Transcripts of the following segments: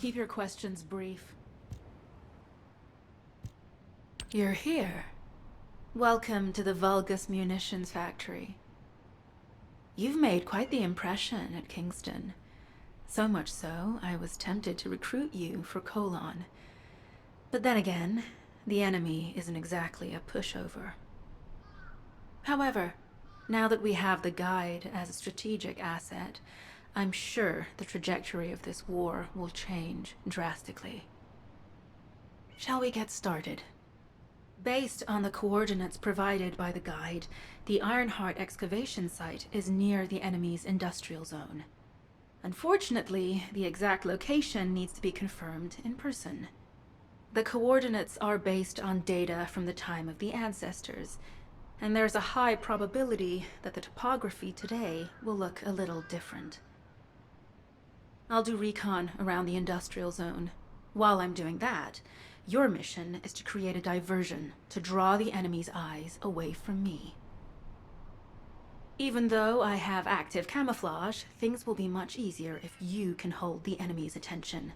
Keep your questions brief. You're here. Welcome to the Vulgus Munitions Factory. You've made quite the impression at Kingston. So much so, I was tempted to recruit you for Colon. But then again, the enemy isn't exactly a pushover. However, now that we have the guide as a strategic asset, I'm sure the trajectory of this war will change drastically. Shall we get started? Based on the coordinates provided by the guide, the Ironheart excavation site is near the enemy's industrial zone. Unfortunately, the exact location needs to be confirmed in person. The coordinates are based on data from the time of the ancestors, and there's a high probability that the topography today will look a little different. I'll do recon around the industrial zone. While I'm doing that, your mission is to create a diversion to draw the enemy's eyes away from me. Even though I have active camouflage, things will be much easier if you can hold the enemy's attention.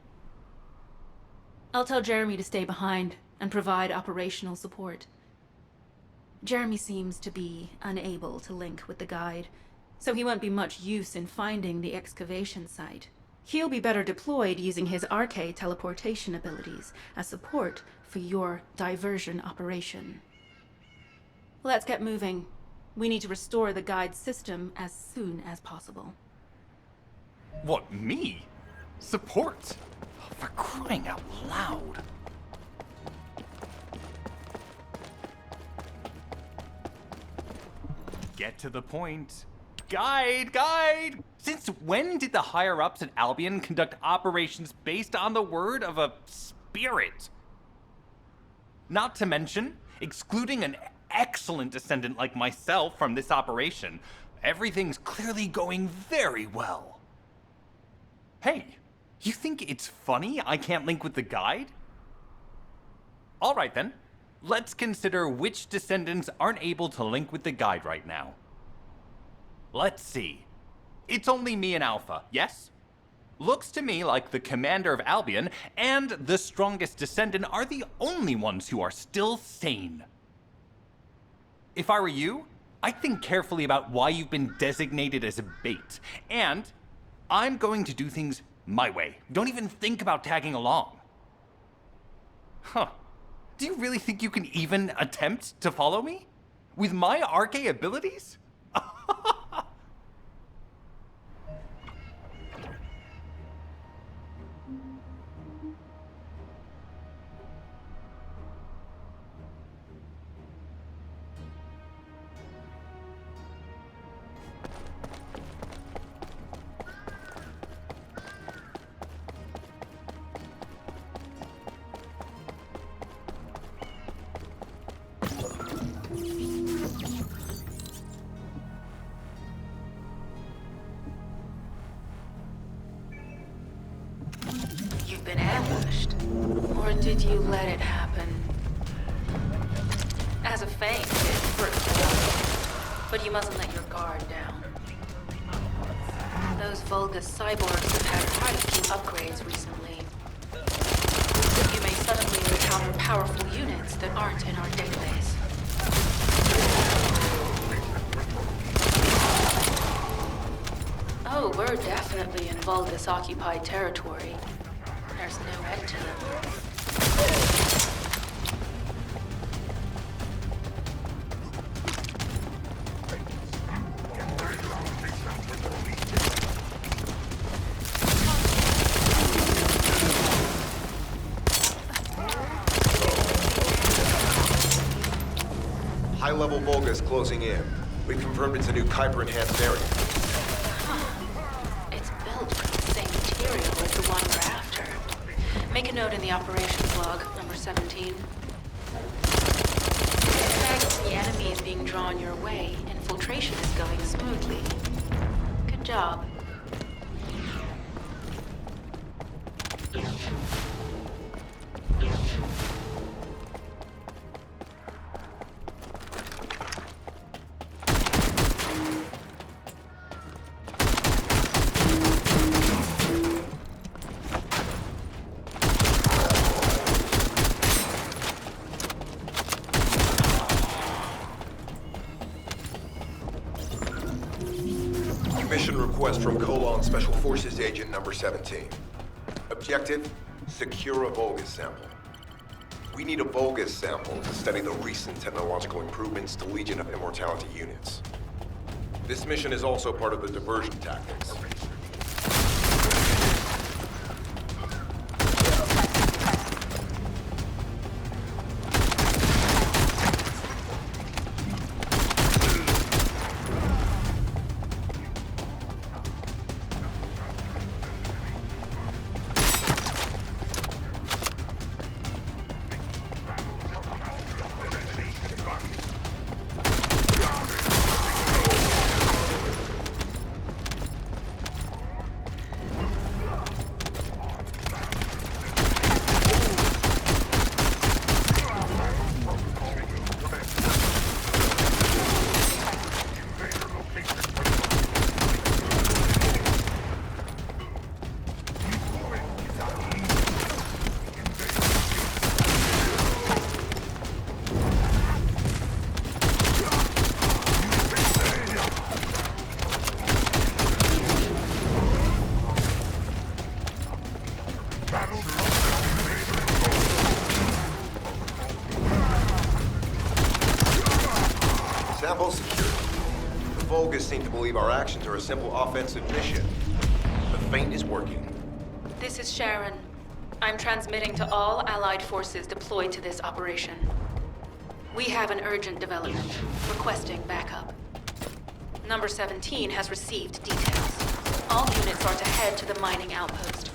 I'll tell Jeremy to stay behind and provide operational support. Jeremy seems to be unable to link with the guide, so he won't be much use in finding the excavation site. He'll be better deployed using his RK teleportation abilities as support for your diversion operation. Let's get moving. We need to restore the guide's system as soon as possible. What, me? Support? For crying out loud. Get to the point. Guide! Since when did the higher-ups at Albion conduct operations based on the word of a spirit? Not to mention, excluding an excellent descendant like myself from this operation, everything's clearly going very well. Hey, you think it's funny I can't link with the guide? Alright then, let's consider which descendants aren't able to link with the guide right now. Let's see. It's only me and Alpha, yes? Looks to me like the commander of Albion and the strongest descendant are the only ones who are still sane. If I were you, I'd think carefully about why you've been designated as a bait, and I'm going to do things my way. Don't even think about tagging along. Huh. Do you really think you can even attempt to follow me? With my RK abilities? You've been ambushed. Or did you let it happen? As a Fang, it hurts, but you mustn't let your guard down. Those Vulgus cyborgs have had quite a few upgrades recently. You may suddenly encounter powerful units that aren't in our database. Oh, we're definitely in Vulgus-occupied territory. There's no end to them. High-level Vulgus closing in. We've confirmed it's a new Kuiper-enhanced area. It's built from the same material as the one we're after. Make a note in the operations log, number 17. Expect the enemy is being drawn your way. Infiltration is going smoothly. Good job. Mission request from Colon Special Forces Agent number 17. Objective, secure a Vulgus sample. We need a Vulgus sample to study the recent technological improvements to Legion of Immortality units. This mission is also part of the diversion tactics. Sample secured. The Vulgus seem to believe our actions are a simple offensive mission. The feint is working. This is Sharon. I'm transmitting to all Allied forces deployed to this operation. We have an urgent development, requesting backup. Number 17 has received details. All units are to head to the mining outpost.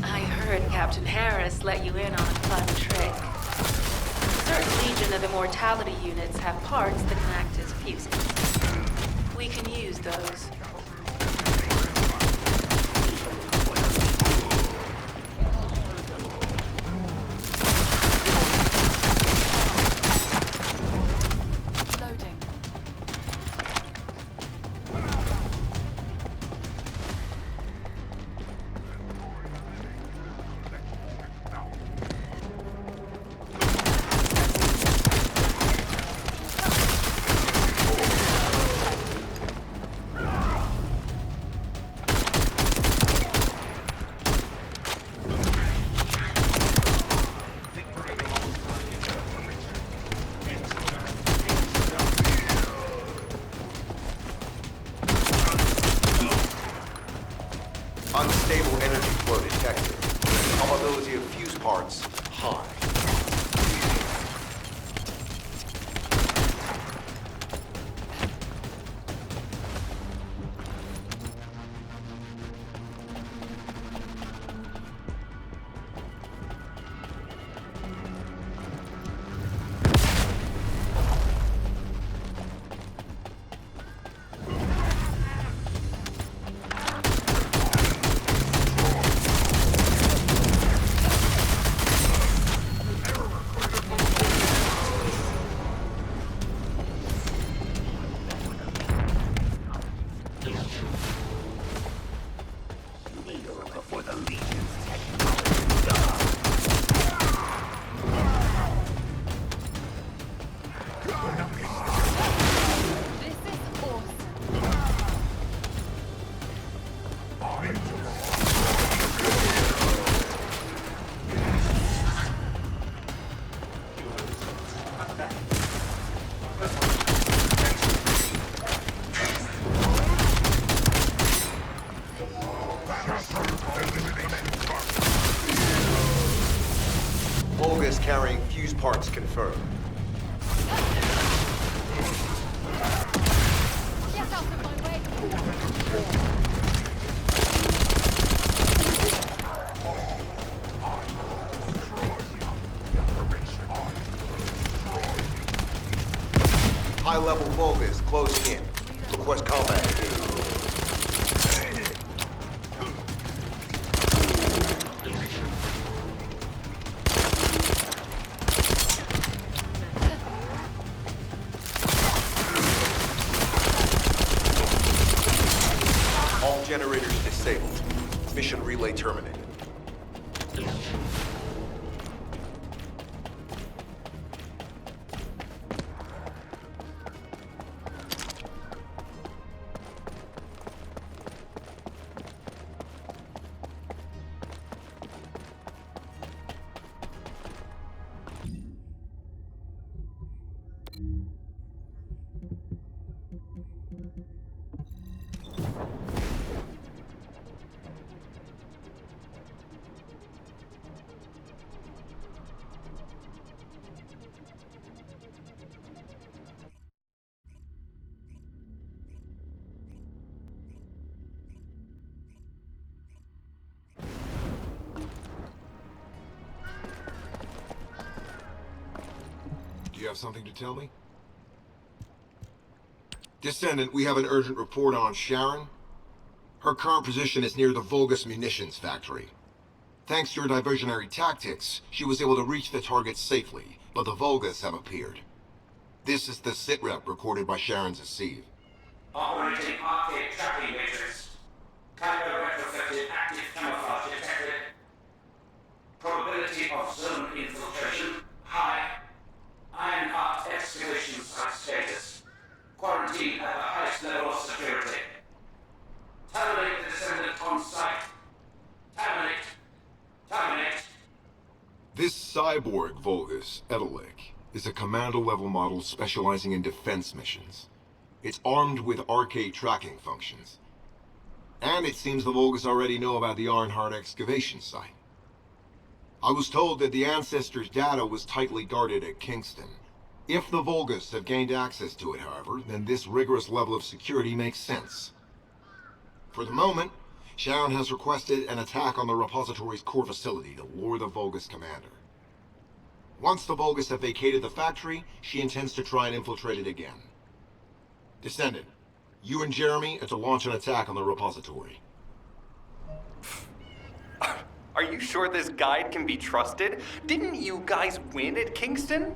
I heard Captain Harris let you in on a fun trick. Certain Legion of Immortality units have parts that can act as fuses. We can use those. Loading. Unstable energy flow detected. Probability of fuse parts, high. Vulgus carrying fuse parts confirmed. Get out of my way! High-level Vulgus closing in. Request combat. All generators disabled. Mission relay terminated. have something to tell me? Descendant, we have an urgent report on Sharon. Her current position is near the Vulgus munitions factory. Thanks to your diversionary tactics, she was able to reach the target safely, but the Vulgus have appeared. This is the sitrep recorded by Sharon's Deceive. Operating arcade tracking matrix. Kyber retrofitted active camouflage detected. Probability of zone infiltration high. Ironheart excavation site status. Quarantine at the highest level of security. Terminate the Descendant on site. Terminate. Terminate. This cyborg Vulgus, Edelik, is a commando-level model specializing in defense missions. It's armed with arcade tracking functions. And it seems the Vulgus already know about the Ironheart excavation site. I was told that the Ancestors' data was tightly guarded at Kingston. If the Vulgus have gained access to it, however, then this rigorous level of security makes sense. For the moment, Sharon has requested an attack on the repository's core facility to lure the Vulgus commander. Once the Vulgus have vacated the factory, she intends to try and infiltrate it again. Descendant, you and Jeremy are to launch an attack on the repository. Are you sure this guide can be trusted? Didn't you guys win at Kingston?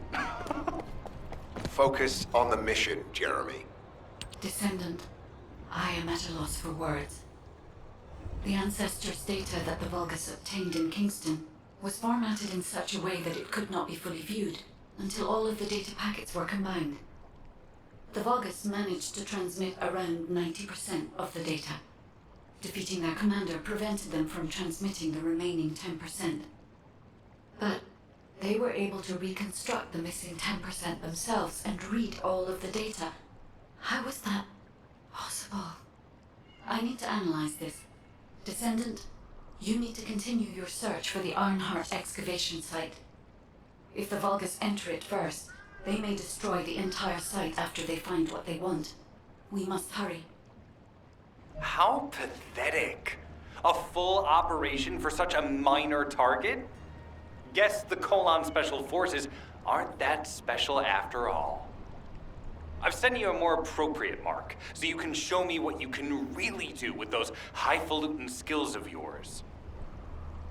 Focus on the mission, Jeremy. Descendant, I am at a loss for words. The Ancestors' data that the Vulgus obtained in Kingston was formatted in such a way that it could not be fully viewed until all of the data packets were combined. The Vulgus managed to transmit around 90% of the data. Defeating their commander prevented them from transmitting the remaining 10%. But they were able to reconstruct the missing 10% themselves and read all of the data. How was that possible? I need to analyze this. Descendant, you need to continue your search for the Ironheart excavation site. If the Vulgus enter it first, they may destroy the entire site after they find what they want. We must hurry. How pathetic. A full operation for such a minor target? Guess the Colon Special Forces aren't that special after all. I've sent you a more appropriate mark, so you can show me what you can really do with those highfalutin skills of yours.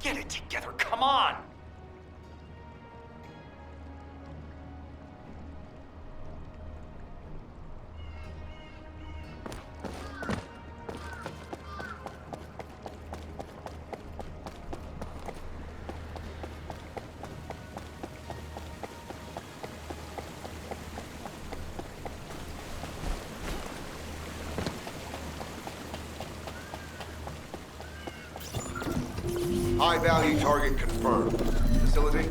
Get it together, come on! High-value target confirmed. Facility?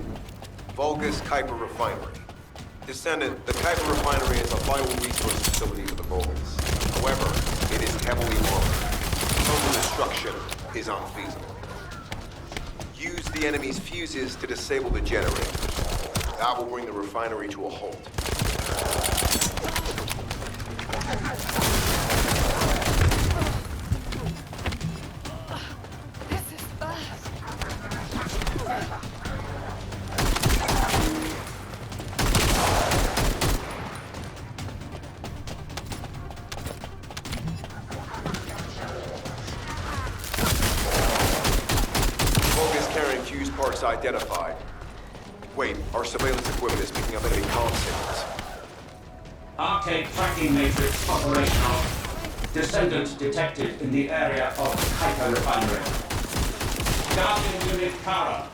Vulgus Kuiper Refinery. Descendant, the Kuiper Refinery is a vital resource facility for the Vulgus. However, it is heavily armored. Total destruction is unfeasible. Use the enemy's fuses to disable the generator. That will bring the refinery to a halt. Identified. Wait, our surveillance equipment is picking up enemy comm signals. Arcade tracking matrix operational. Descendant detected in the area of Kuiper Refinery. Guardian Unit Kara.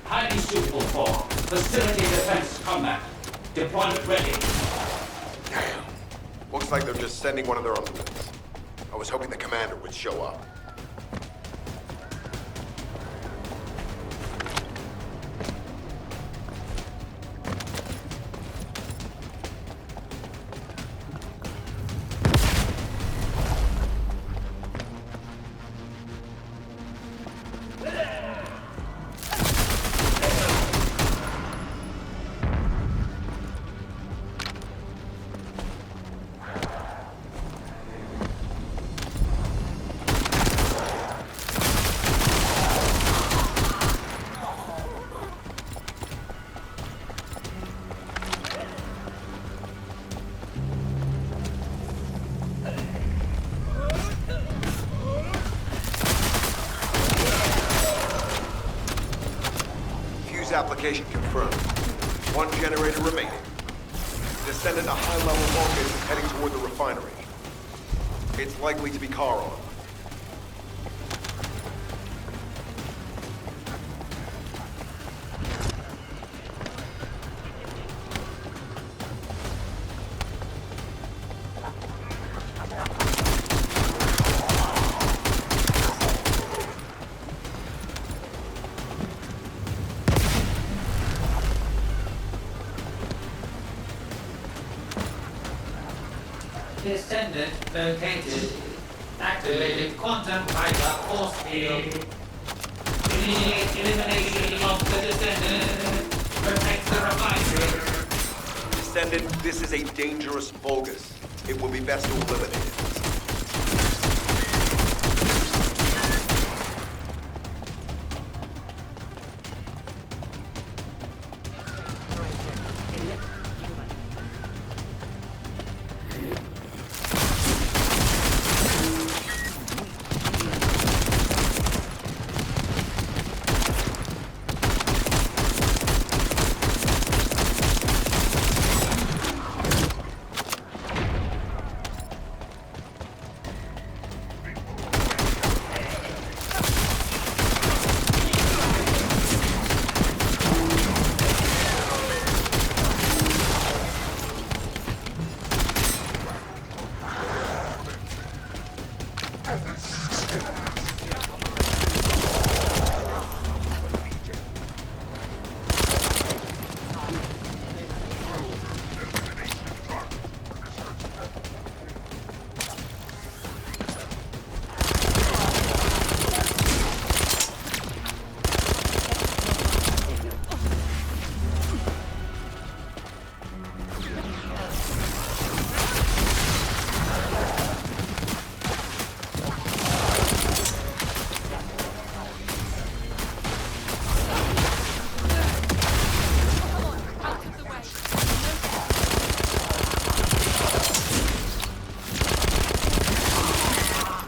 Highly suitable for facility defense combat. Deployment ready. Damn. Looks like they're just sending one of their own units. I was hoping the commander would show up. application confirmed. One generator remaining. Descendant a high-level Vulgus is heading toward the refinery. It's likely to be Charon. Descendant located. Activated quantum hyper force field. Immediate elimination of the Descendant. Protect the refinery. Descendant, this is a dangerous Vulgus. It will be best to eliminate it.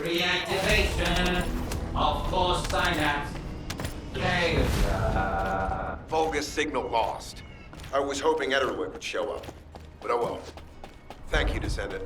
Reactivation of force synapse. Failure. Vulgus signal lost. I was hoping Ederwick would show up. But oh well. Thank you, Descendant.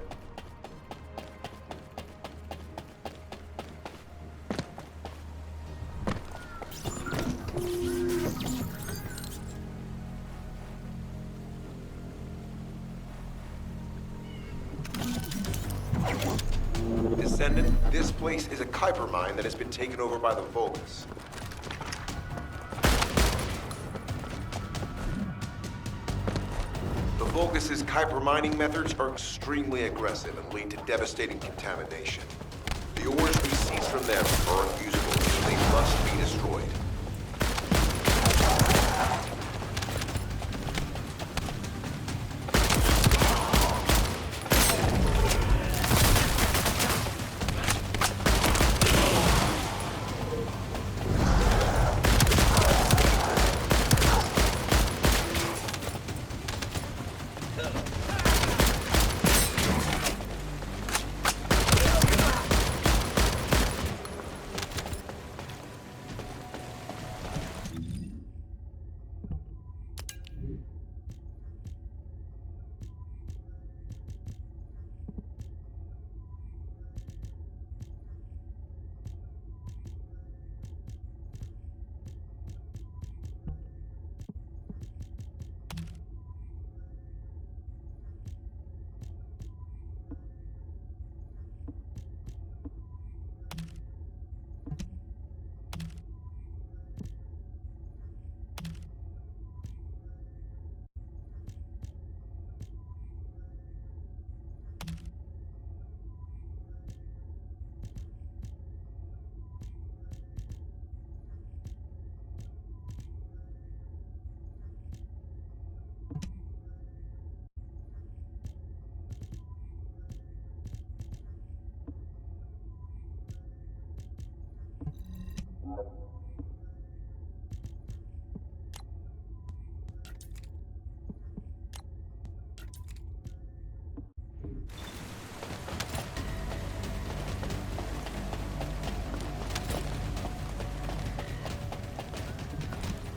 Descendant, this place is a Kuiper mine that has been taken over by the Vulgus. The Vulgus' Kuiper mining methods are extremely aggressive and lead to devastating contamination. The ores we seize from them are unusable, and they must be destroyed.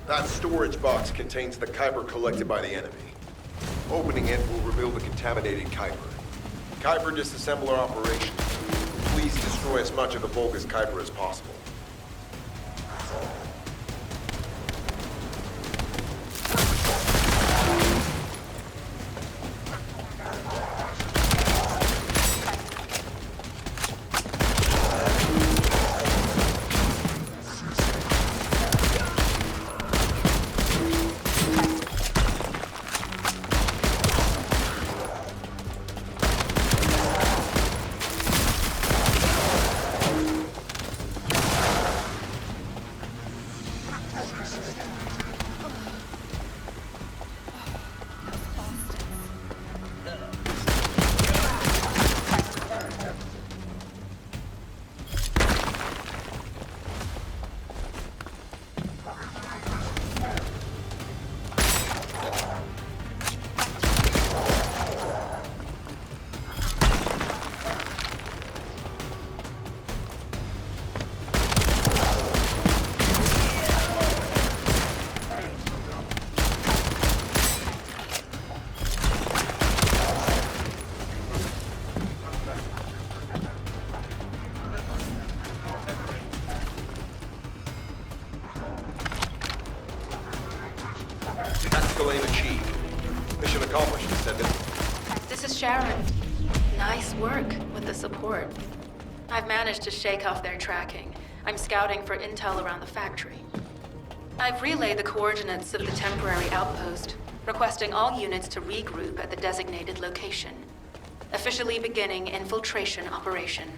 That storage box contains the Kuiper collected by the enemy. Opening it will reveal the contaminated Kuiper. Kuiper disassembler operation. Please destroy as much of the Vulgus Kuiper as possible. Tactical aim achieved. Mission accomplished, Descendant. This is Sharon. Nice work with the support. I've managed to shake off their tracking. I'm scouting for intel around the factory. I've relayed the coordinates of the temporary outpost, requesting all units to regroup at the designated location. Officially beginning infiltration operation.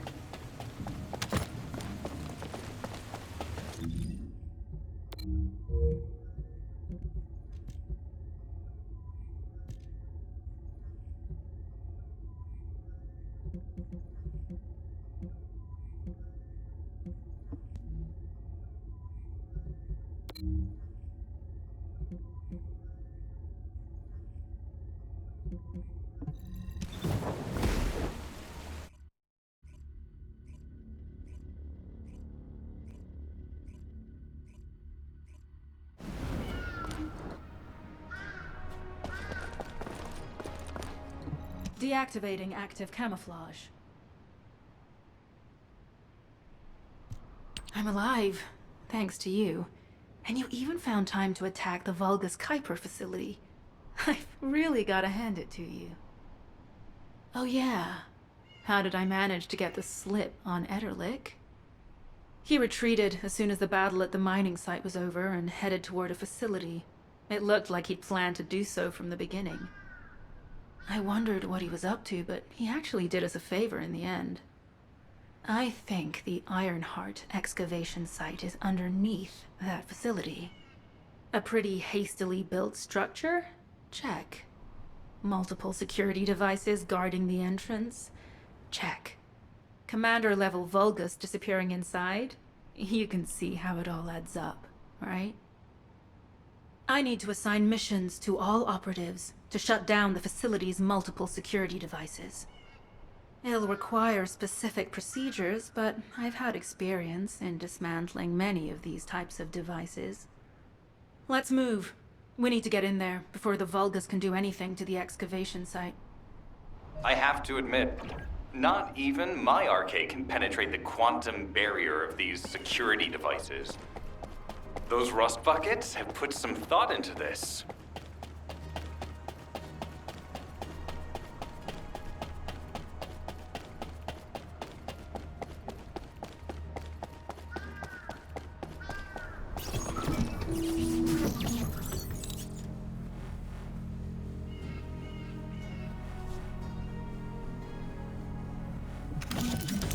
Deactivating active camouflage. I'm alive, thanks to you. And you even found time to attack the Vulgus Kuiper facility. I've really gotta hand it to you. Oh yeah, how did I manage to get the slip on Ederlich? He retreated as soon as the battle at the mining site was over and headed toward a facility. It looked like he'd planned to do so from the beginning. I wondered what he was up to, but he actually did us a favor in the end. I think the Ironheart excavation site is underneath that facility. A pretty hastily built structure? Check. Multiple security devices guarding the entrance? Check. Commander-level Vulgus disappearing inside? You can see how it all adds up, right? I need to assign missions to all operatives to shut down the facility's multiple security devices. It'll require specific procedures, but I've had experience in dismantling many of these types of devices. Let's move. We need to get in there before the Vulgus can do anything to the excavation site. I have to admit, not even my arcade can penetrate the quantum barrier of these security devices. Those rust buckets have put some thought into this.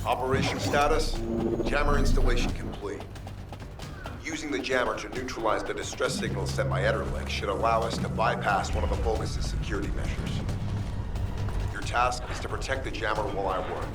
Operation status, jammer installation complete. Using the jammer to neutralize the distress signal sent by Ederlich should allow us to bypass one of the Vulgus' security measures. Your task is to protect the jammer while I work.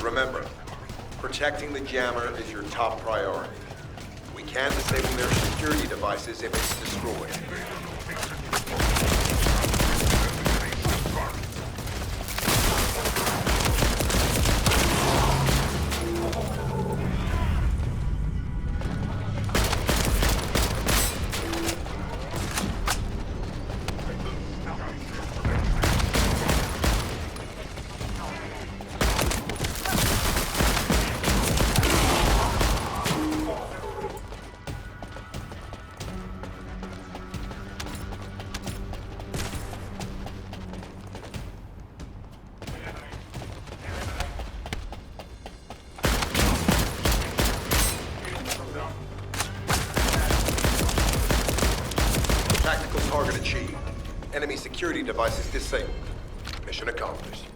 Remember, protecting the jammer is your top priority. We can disable their security devices if it's destroyed. Tactical target achieved. Enemy security devices disabled. Mission accomplished.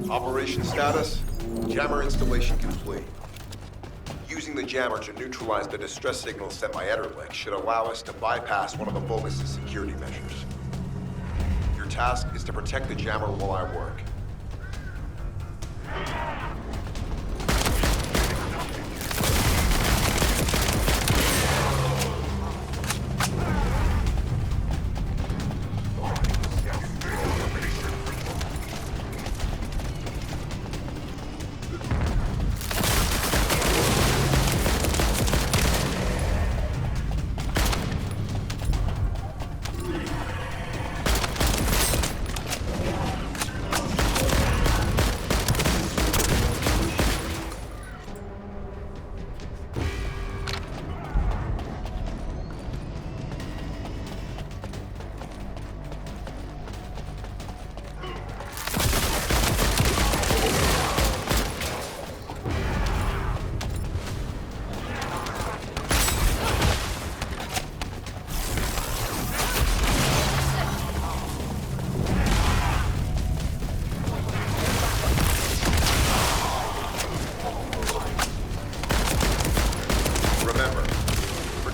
Operation status, jammer installation complete. Using the jammer to neutralize the distress signal sent by Ederlich should allow us to bypass one of the Vulgus' security measures. Your task is to protect the jammer while I work.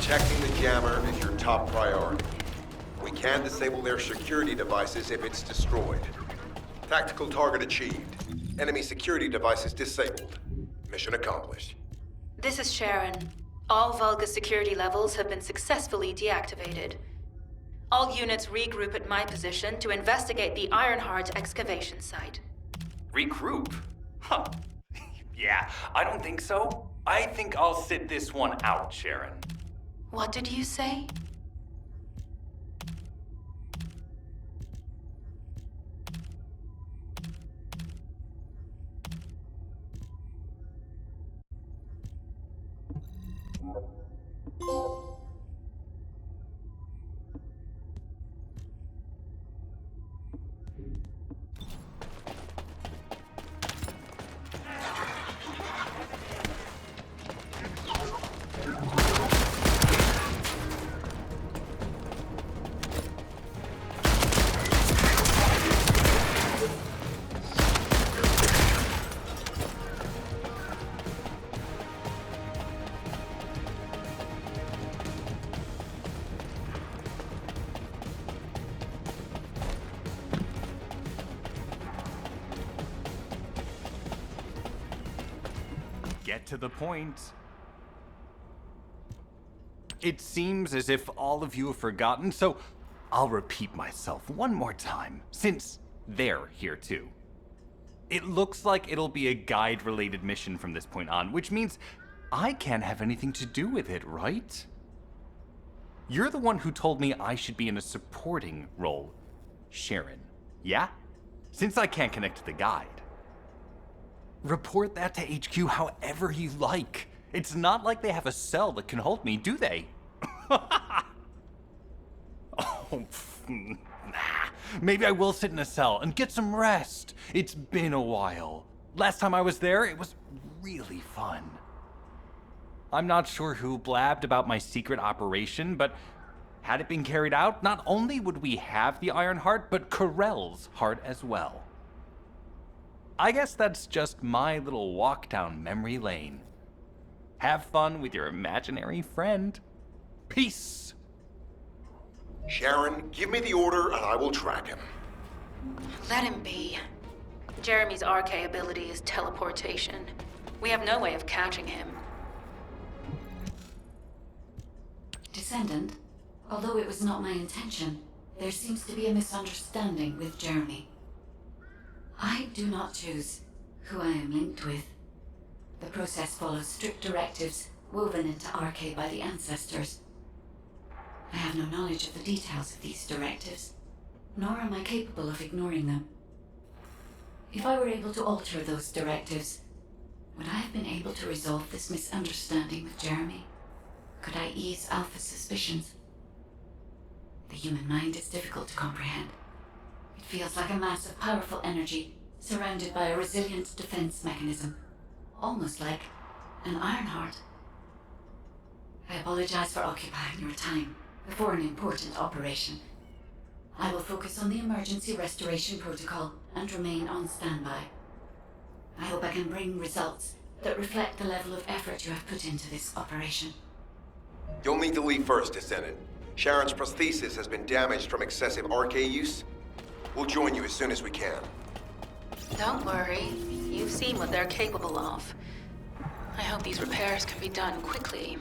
Protecting the jammer is your top priority. We can disable their security devices if it's destroyed. Tactical target achieved. Enemy security devices disabled. Mission accomplished. This is Sharon. All Vulgus security levels have been successfully deactivated. All units regroup at my position to investigate the Ironheart excavation site. Regroup? Huh. Yeah, I don't think so. I think I'll sit this one out, Sharon. What did you say? Get to the point. It seems as if all of you have forgotten, so I'll repeat myself one more time, since they're here too. It looks like it'll be a guide-related mission from this point on, which means I can't have anything to do with it, right? You're the one who told me I should be in a supporting role, Sharon. Yeah? Since I can't connect to the guide. Report that to HQ however you like. It's not like they have a cell that can hold me, do they? Maybe I will sit in a cell and get some rest. It's been a while. Last time I was there, it was really fun. I'm not sure who blabbed about my secret operation, but had it been carried out, not only would we have the Iron Heart, but Corell's heart as well. I guess that's just my little walk down memory lane. Have fun with your imaginary friend. Peace. Sharon, give me the order and I will track him. Let him be. Jeremy's RK ability is teleportation. We have no way of catching him. Descendant, although it was not my intention, there seems to be a misunderstanding with Jeremy. I do not choose who I am linked with. The process follows strict directives woven into RK by the ancestors. I have no knowledge of the details of these directives, nor am I capable of ignoring them. If I were able to alter those directives, would I have been able to resolve this misunderstanding with Jeremy? Could I ease Alpha's suspicions? The human mind is difficult to comprehend. It feels like a mass of powerful energy surrounded by a resilient defense mechanism, almost like an Ironheart. I apologize for occupying your time before an important operation. I will focus on the emergency restoration protocol and remain on standby. I hope I can bring results that reflect the level of effort you have put into this operation. You'll need to leave first, Descendant. Sharon's prosthesis has been damaged from excessive RK use. We'll join you as soon as we can. Don't worry. You've seen what they're capable of. I hope these repairs can be done quickly.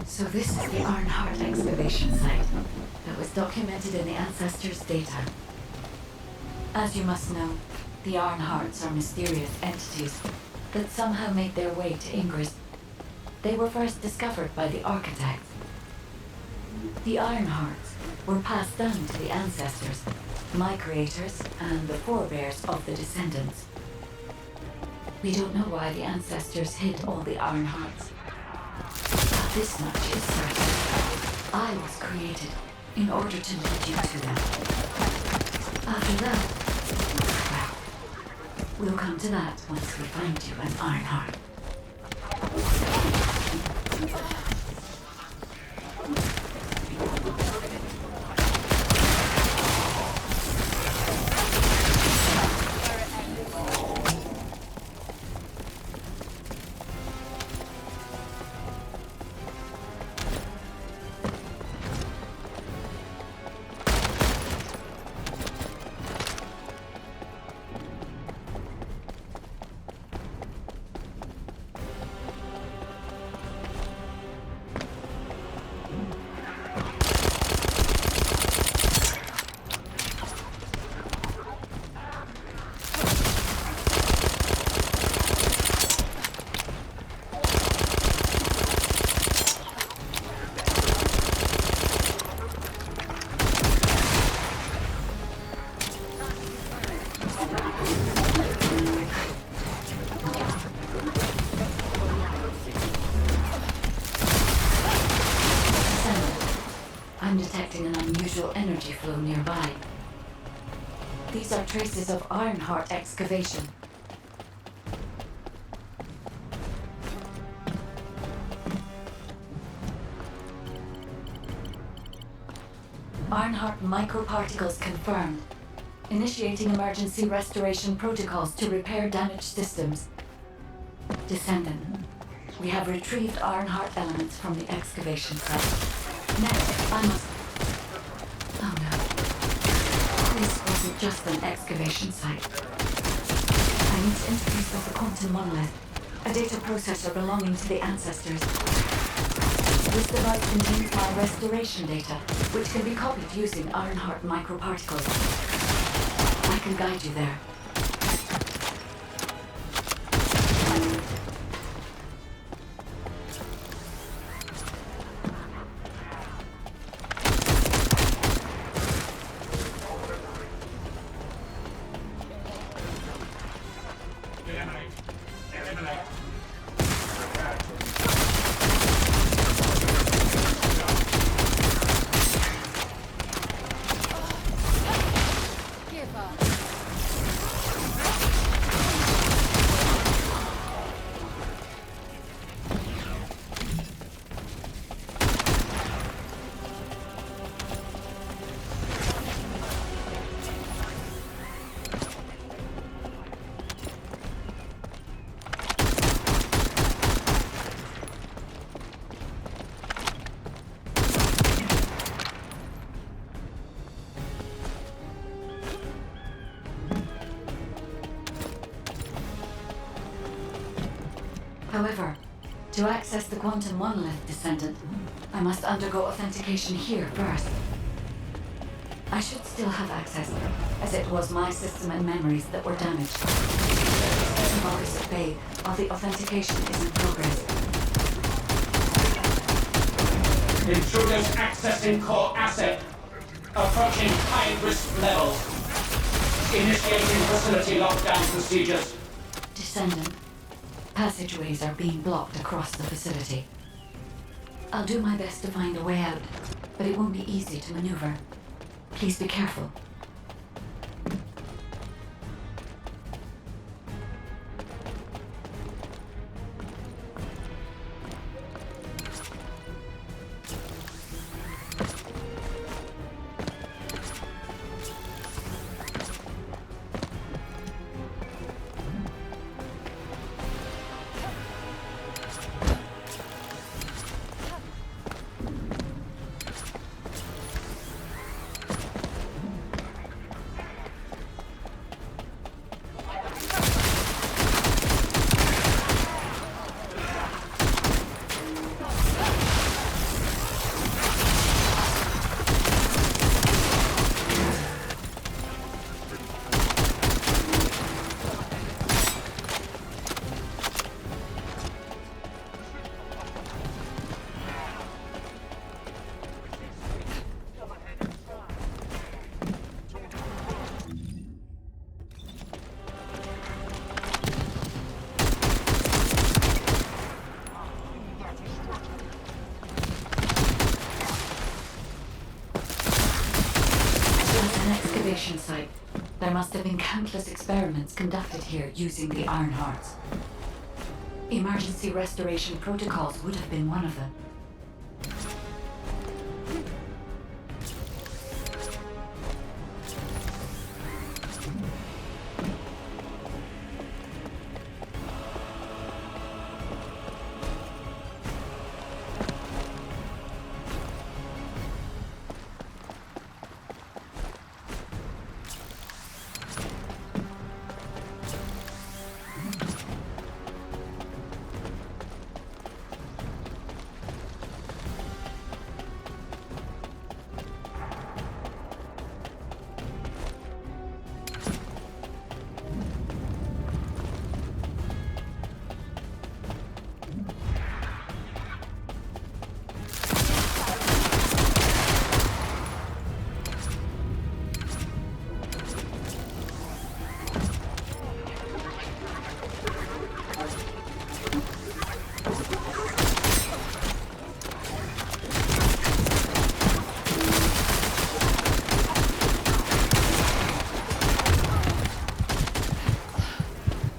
So this is the Ironheart excavation site that was documented in the Ancestors' data. As you must know, the Ironhearts are mysterious entities that somehow made their way to Ingress. They were first discovered by the architects. The Ironhearts were passed down to the Ancestors, my creators and the forebears of the Descendants. We don't know why the Ancestors hid all the Ironhearts. This much is certain. I was created in order to lead you to them. After that, well, we'll come to that once we find you an Ironheart. I'm detecting an unusual energy flow nearby. These are traces of Ironheart excavation. Ironheart microparticles confirmed. Initiating emergency restoration protocols to repair damaged systems. Descendant, we have retrieved Ironheart elements from the excavation site. Next, I must... Oh no. This wasn't just an excavation site. I need to interface with the quantum monolith, a data processor belonging to the ancestors. This device contains my restoration data, which can be copied using Ironheart microparticles. I can guide you there. Give up. However, to access the quantum monolith, Descendant, I must undergo authentication here first. I should still have access, as it was my system and memories that were damaged. Focus at bay while the authentication is in progress. Intruders accessing core asset. Approaching high-risk levels. Initiating facility lockdown procedures. Descendant, passageways are being blocked across the facility. I'll do my best to find a way out, but it won't be easy to maneuver. Please be careful. It's an excavation site. There must have been countless experiments conducted here using the Iron Hearts. Emergency restoration protocols would have been one of them.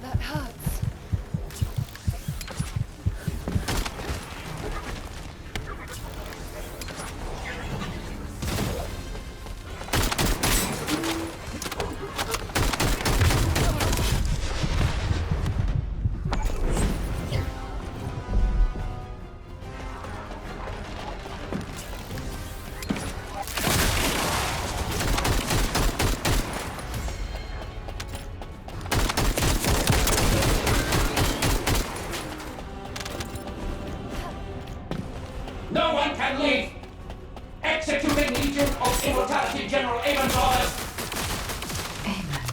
That hurts. No one can leave! Executing Legion of Immortality General Aben's orders! Amen.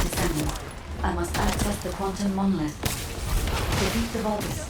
Descendant, I must access the quantum monolith. Defeat the Vulgus.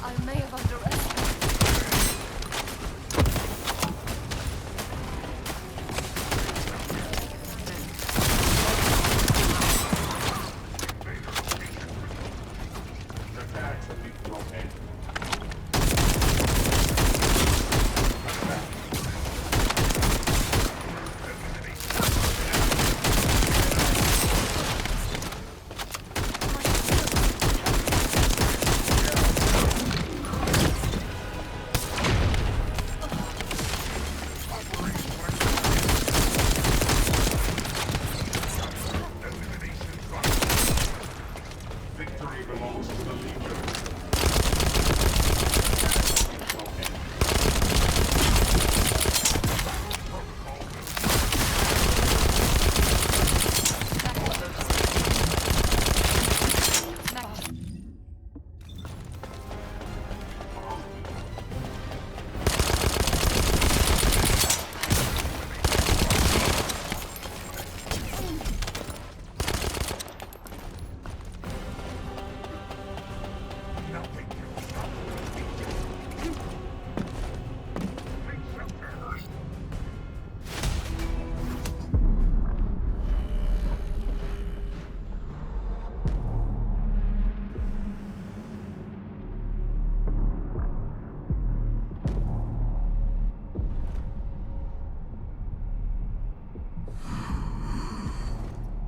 I may have underestimated. Victory belongs to the Legion.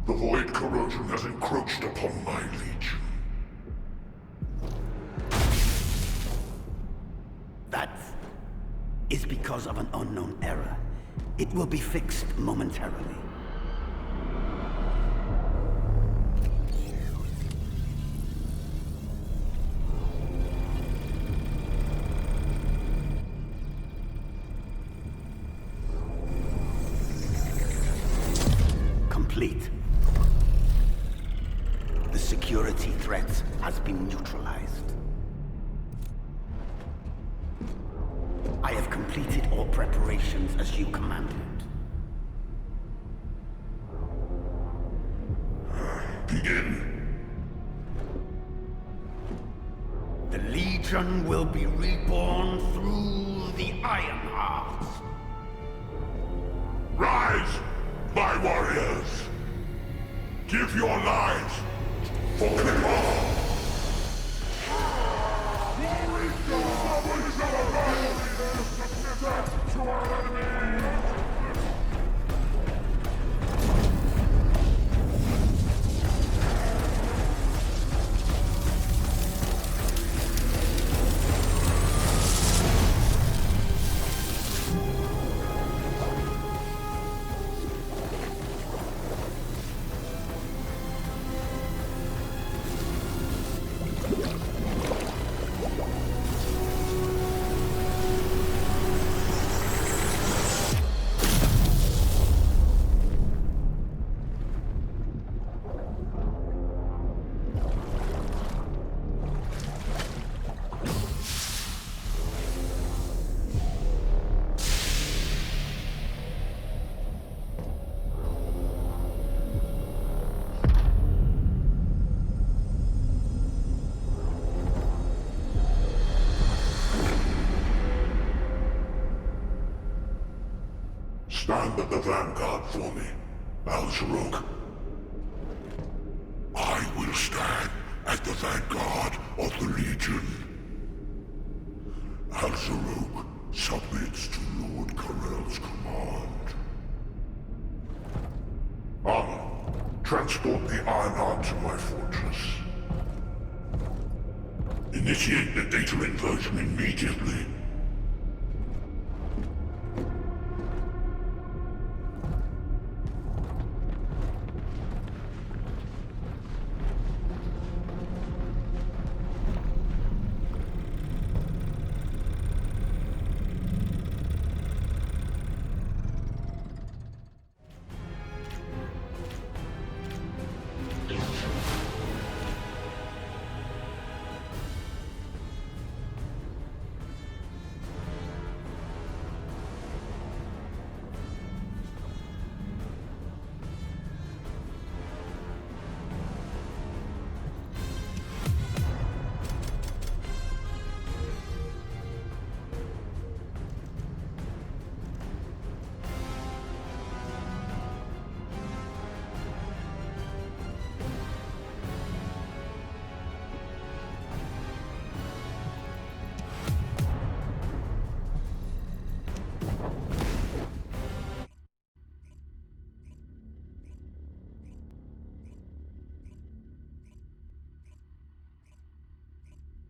The void corrosion has encroached upon my legion. That is because of an unknown error. It will be fixed momentarily. Complete. The security threat has been neutralized. I have completed all preparations as you commanded. Begin. The Legion will be reborn through the Ironheart. Rise, my warriors! Give your lives for Kippa! Stand at the vanguard for me, Al-Zaruk. I will stand at the vanguard of the Legion. Al-Zaruk submits to Lord Karel's command. Armor, transport the Ironheart to my fortress. Initiate the data inversion immediately.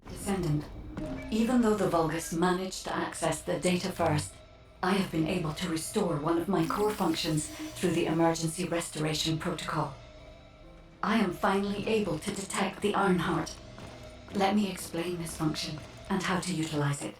Descendant, even though the Vulgus managed to access the data first, I have been able to restore one of my core functions through the emergency restoration protocol. I am finally able to detect the Ironheart. Let me explain this function and how to utilize it.